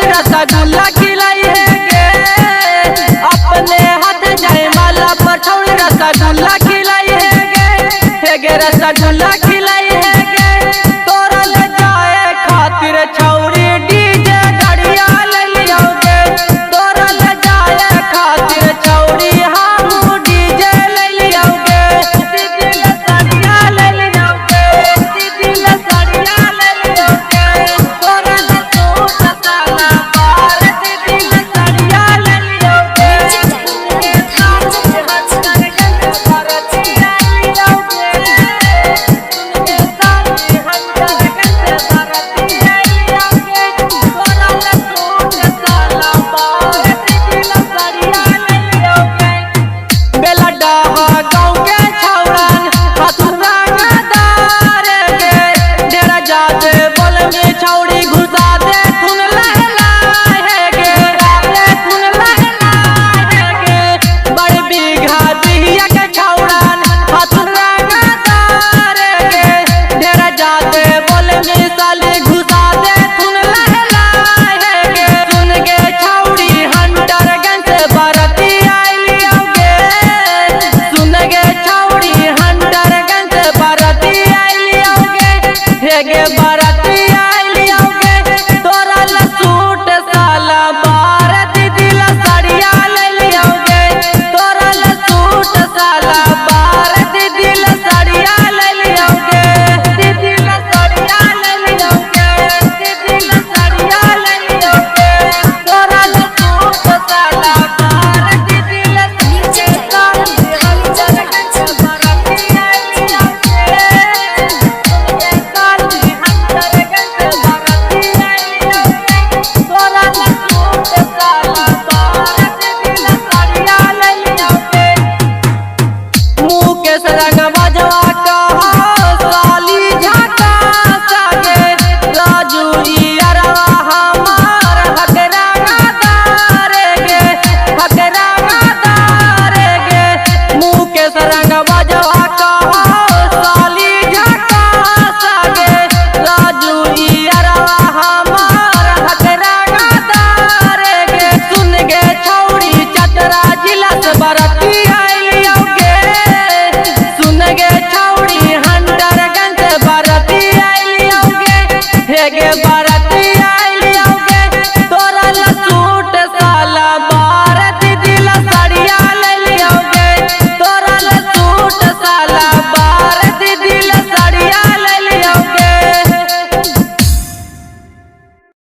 रसगुल्ला खिलाई है गे, अपने हाथ जाए माला पर छौड़ी रसगुल्ला खिलाई है गे, रसगुल्ला खिलाई है गे। तोरा ले जाए खातिर छौड़ी डीजे गाड़िया ले लियो गे, तोरा ले जाए खातिर छौड़ी हम डीजे ले लियो गे। दीदी ले साड़िया ले लियो गे, दीदी ले साड़िया ले लियो गे, तोरा ले सूट साला पार दीदी ले साड़िया ले लियो गे। गे बाराती आइली आओगे, तोरा ला सूट साला बार दीदी ला साड़िया ले लियोगे, तोरा ला सूट साला बार दीदी ला साड़िया ले लियोगे, दीदी ला साड़िया ले लियोगे, दीदी ला साड़िया ले लियोगे, तोरा ला सूट साला बार दीदी ला रंग बजवा कहा साली झाका सागे राजू अरवा हमार हकरा दारे गे, हकरा दारे गे। मुकेश रंग बजवा कहा साली झाका सागे राजू अरवा हमार हकरा दारे गे। सुन गे छौड़ी चतरा जिला से बरती आइली आओगे, गे छौड़ी हंडरगंज बरती आइली आओगे, गे